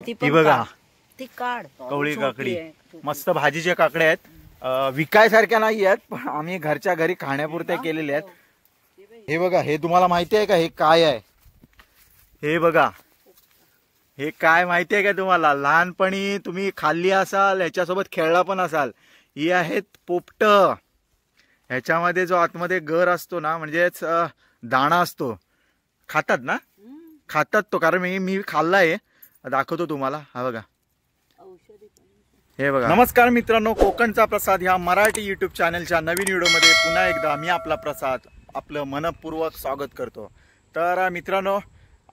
ती बघा ती काढ कवळी काकडी मस्त भाजीच्या काकड्या आहेत, विकायसारख्या नाही आहेत पण आम्ही घरच्या घरी खाण्यापुरत्या केलेल्या आहेत. हे बघा, हे तुम्हाला माहिती आहे का हे काय आहे? हे बघा, हे काय माहिती आहे का तुम्हाला? लहानपणी तुम्ही खाल्ली असाल, ह्याच्यासोबत खेळला पण असाल. ही आहेत पोपट. ह्याच्यामध्ये जो आतमध्ये गर असतो ना, म्हणजेच दाणा असतो, खातात ना? खातात तो, कारण मी खाल्लाय, दाखवतो तुम्हाला. हा बघा, हे बघा. नमस्कार मित्रांनो, कोकणचा प्रसाद ह्या मराठी युट्यूब चॅनलच्या नवीन व्हिडिओमध्ये पुन्हा एकदा मी आपला प्रसाद आपलं मनपूर्वक स्वागत करतो. तर मित्रांनो,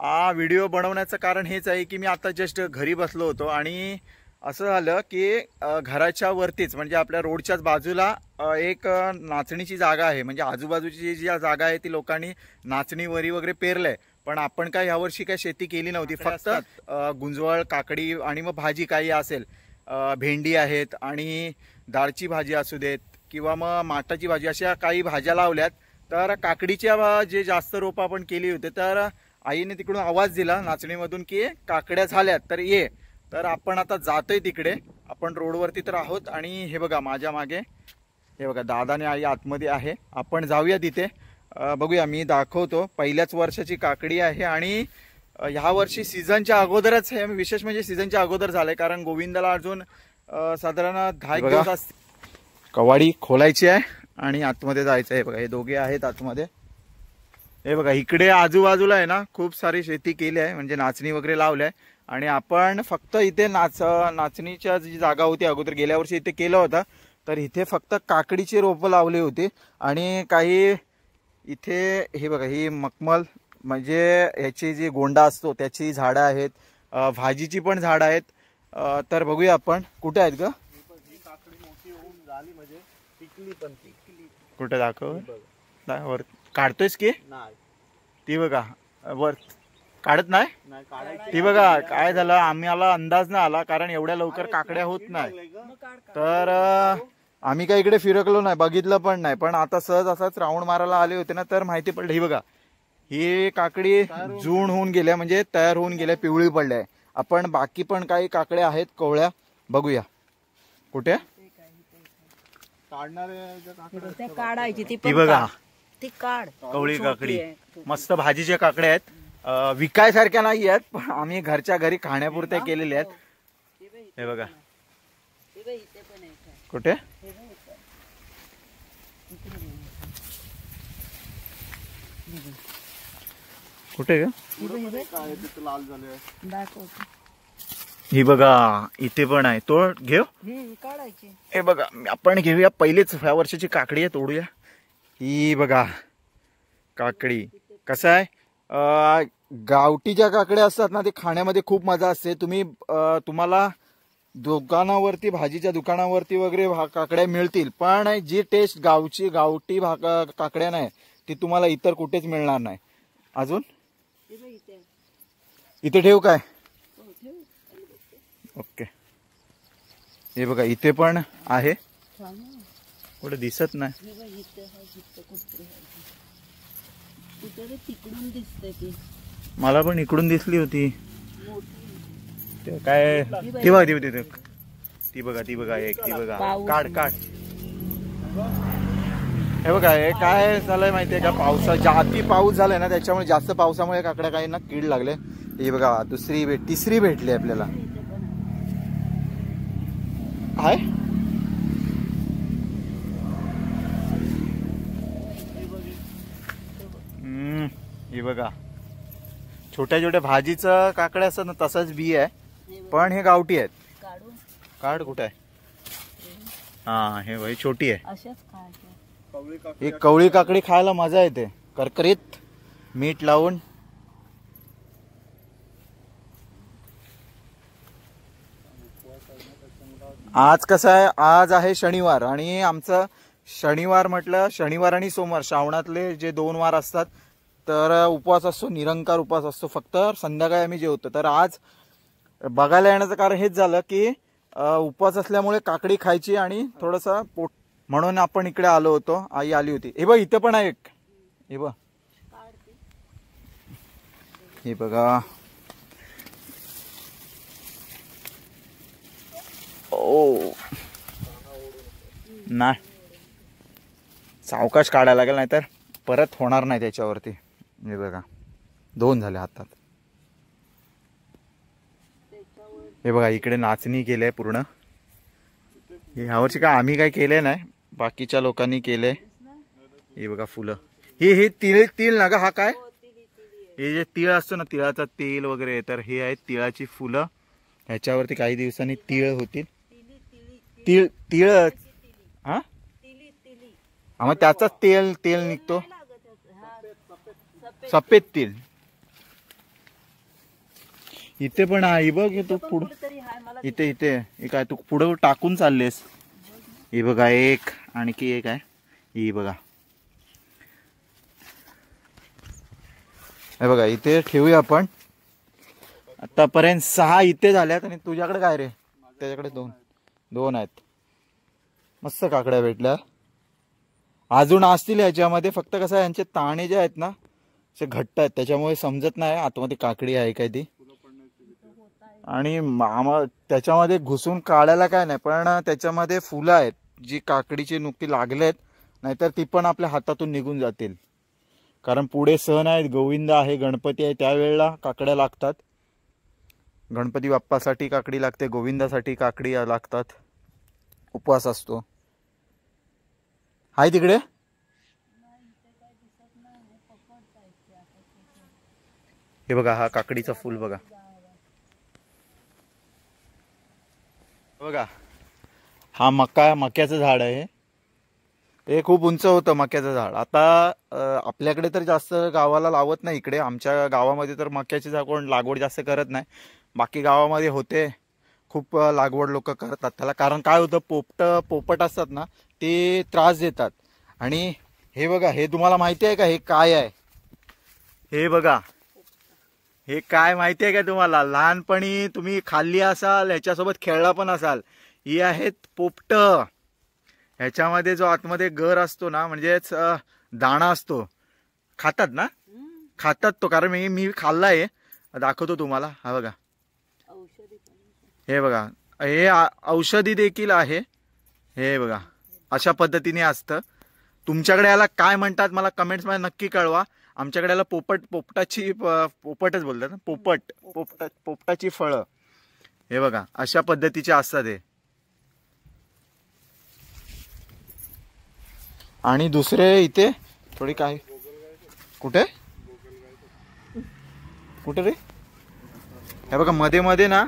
हा व्हिडिओ बनवण्याचं कारण हेच आहे की मी आता जस्ट घरी बसलो होतो आणि असं झालं की घराच्या वरतीच म्हणजे आपल्या रोडच्याच बाजूला एक नाचणीची जागा आहे. म्हणजे आजूबाजूची जी जागा आहे ती लोकांनी नाचणी वरी वगैरे पेरलंय, पण आपण काय यावर्षी काय शेती केली नव्हती. फक्त गुंजवळ, काकडी आणि मग भाजी काही असेल, भेंडी आहेत आणि दाळची भाजी असू देत किंवा मग माटाची भाजी, अशा काही भाज्या लावल्यात. तर काकडीच्या जे जास्त रोपं आपण केली होती, तर आईने तिकडून आवाज दिला नाचणीमधून की काकड्या झाल्यात तर ये. तर आपण आता जातोय तिकडे. आपण रोडवरती तर आहोत आणि हे बघा माझ्या मागे, हे बघा दादा आणि आई आतमध्ये आहे. आपण जाऊया तिथे, बघूया. मी दाखवतो. पहिल्याच वर्षाची काकडी आहे आणि ह्या वर्षी सीझनच्या अगोदरच आहे. विशेष म्हणजे सीझनच्या अगोदर झालंय, कारण गोविंदाला अजून साधारण 10 दिवस असते. कवाडी खोलायची आहे आणि आतमध्ये जायचं आहे. बघा, हे दोघे आहेत आतमध्ये. हे बघा, इकडे आजूबाजूला आहे ना खूप सारी शेती केली आहे, म्हणजे नाचणी वगैरे लावल्या आहे. आणि आपण फक्त इथे नाचणीच्या जी जागा होती अगोदर गेल्या वर्षी इथे केलं होतं, तर इथे फक्त काकडीची रोपं लावली होती. आणि काही इथे हे बघा, ही मखमल म्हणजे ह्याची जी गोंडा असतो त्याची झाडं आहेत, भाजीची पण झाडं आहेत. तर बघूया आपण कुठे आहेत ग. कुठे दाखव, वर काढतोयस की ती बघा, वर काढत नाही ती बघा. काय झालं, आम्हाला अंदाज नाही आला, कारण एवढ्या लवकर काकड्या होत नाही. तर आम्ही काही इकडे फिरकलो नाही, बघितलं पण नाही. पण आता सहज असाच राऊंड मारायला आले होते ना, तर माहिती पडलं. ही बघा, ही काकडी जून होऊन गेल्या, म्हणजे तयार होऊन गेल्या, पिवळी पडल्या. आपण बाकी पण काही काकड्या आहेत कवळ्या, बघूया कुठे काढायची. ती बघा ती काढ, कवळी काकडी मस्त भाजीच्या काकड्या आहेत, विकायसारख्या नाही आहेत पण आम्ही घरच्या घरी खाण्यापुरत्या केलेल्या आहेत. हे बघा कुठे, कुठे ग, ही बघा इथे पण आहे. तो घेऊ, हे बघा आपण घेऊया. पहिलेच ह्या वर्षाची काकडी आहे, तोडूया. ही बघा काकडी. कसं आहे, गावठी ज्या काकड्या असतात ना, ते खाण्यामध्ये खूप मजा असते. तुम्हाला दुकानावरती, भाजीच्या दुकानावरती वगैरे काकड्या मिळतील, पण जी टेस्ट गावठी काकड्या नाही ती तुम्हाला इतर कुठेच मिळणार नाही. अजून इथे ठेवू काय, ओके. हे बघा इथे पण आहे, कुठे दिसत नाही मला, पण इकडून दिसली होती. काय ती बघा, ती बघा, ती बघा एक, ती बघा. काढ काढ. हे बघा, हे काय झालंय माहितीये का, पावसाच्या अति पाऊस झालाय ना, त्याच्यामुळे जास्त पावसामुळे काकड्या काही ना कीड लागले. हे बघा तिसरी भेटली आपल्याला. आहे हे बघा, छोट्या छोट्या भाजीचं काकड्या असतात ना, तसंच बी आहे, पण हे गावठी आहेत. काढ कुठे आहे, हा हे भाई छोटी आहे. ही कवळी काकडी खायला मजा येते, करकरीत मीठ लावून. आज कसं आहे, आज आहे शनिवार आणि आमचं शनिवार म्हटलं, शनिवार आणि सोमवार श्रावणातले जे 2 वार असतात, तर उपवास असतो, निरंकार उपवास असतो. फक्त संध्याकाळी आम्ही जेवतो. तर आज बघायला येण्याचं कारण हेच झालं की उपवास असल्यामुळे काकडी खायची आणि थोडंसं पोट, म्हणून आपण इकडे आलो होतो. आई आली होती. हे बघ इथं पण आहे एक, हे बघ, हे बघा ओ नाही, सावकाश काढायला लागेल, नाहीतर परत होणार नाही त्याच्यावरती. हे बघा 2 झाले हातात. हे बघा इकडे नाचणी केली आहे पूर्ण. ह्यावर्षी काय आम्ही काय केले नाही, बाकीच्या लोकांनी केले. हे बघा फुलं, हे तीळ ना ग, हा काय हे जे तीळ असतो ना, तिळाचा तेल वगैरे, तर हे आहेत तिळाची फुलं. ह्याच्यावरती काही दिवसांनी तीळ होतील. तीळ हा मग त्याचाच तेल निघतो, सफेद तीळ. इथे पण आहे बघ, तू पुढं इथे हे काय तू पुढं टाकून चाललेस. हे बघा एक, आणखी एक आहे. ही बघा, हे बघा इथे ठेवूया आपण. आतापर्यंत 6 इथे झाल्यात, आणि तुझ्याकडे काय रे? त्याच्याकडे 2 आहेत. मस्त काकड्या भेटल्या. अजून असतील याच्यामध्ये, फक्त कसं यांचे ताणे जे आहेत ना असे घट्ट आहेत, त्याच्यामुळे समजत नाही आतमध्ये काकडी आहे काय ती. आणि त्याच्यामध्ये घुसून काढायला काय नाही, पण त्याच्यामध्ये फुलं आहेत जी काकडीची नुकती लागलेत, नाहीतर ती पण आपल्या हातातून निघून जातील. कारण पुढे सण आहेत, गोविंद आहे, गणपती आहे, त्यावेळेला काकड्या लागतात. गणपती बाप्पासाठी काकडी लागते, गोविंदासाठी काकडी लागतात, उपवास असतो. हाय तिकडे हे बघा, हा काकडीचा फुल बघा. बघा हा मक्याचं झाड आहे. हे खूप उंच होतं मक्याचं झाड. आता आपल्याकडे तर जास्त गावाला लावत नाही. इकडे आमच्या गावामध्ये तर मक्याची कोण लागवड जास्त करत नाही. बाकी गावामध्ये होते, खूप लागवड लोक करतात त्याला. कारण काय होतं, पोपट असतात ना, ते त्रास देतात. आणि हे बघा, हे तुम्हाला माहिती आहे का, हे काय आहे? हे बघा, हे काय माहिती आहे का तुम्हाला? लहानपणी तुम्ही खाल्ली असाल, ह्याच्यासोबत खेळला पण असाल. ही आहेत पोपट. ह्याच्यामध्ये जो आतमध्ये गर असतो ना, म्हणजेच दाणा असतो, खातात ना, खातात तो. कारण मी खाल्लाय, दाखवतो तुम्हाला. हा बघा, हे बघा, हे औषधी देखील आहे. हे बघा, अशा पद्धतीने असतं. तुमच्याकडे याला काय म्हणतात मला कमेंट्स मध्ये नक्की कळवा. आमच्याकडे याला पोपटच बोलतात ना, पोपटाची फळं. हे बघा, अशा पद्धतीचे असतात हे. आणि दुसरे इथे थोडी काय, कुठे रे? हे बघा, मध्ये मध्ये ना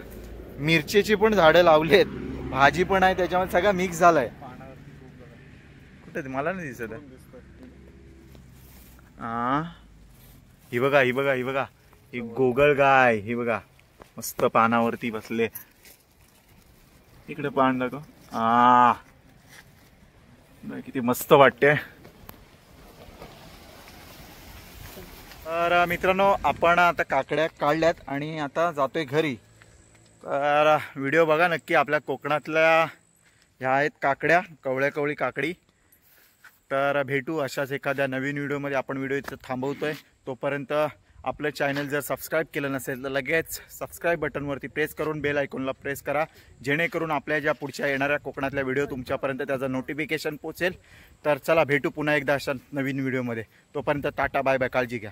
मिरचीची पण झाडं लावलेत, भाजी पण आहे, त्याच्यामध्ये सगळं मिक्स झालंय. कुठे मला नाही दिसत आहे. ही बघा ही गोगल गाय. ही बघा, मस्त पानावरती बसले. इकडे पान दाखव. किती मस्त वाटते. तर मित्रांनो, आपण आता काकड्या काढल्यात आणि आता जातोय घरी. तर व्हिडिओ बघा नक्की. आपल्या कोकणातल्या ह्या आहेत काकड्या, कवळी काकडी. तर भेटू अशाच एखाद्या नवीन व्हिडिओमध्ये. आपण व्हिडिओ इथं थांबवतोय. तोपर्यंत आपलं चॅनल जर सबस्क्राईब केलं नसेल तर लगेच सबस्क्राईब बटनवरती प्रेस करून बेल आयकॉनला प्रेस करा, जेणेकरून आपल्या ज्या पुढच्या येणाऱ्या कोकणातल्या व्हिडिओ तुमच्यापर्यंत त्याचं नोटिफिकेशन पोचेल. तर चला भेटू पुन्हा एकदा अशा नवीन व्हिडिओमध्ये. तोपर्यंत टाटा बाय बाय, काळजी घ्या.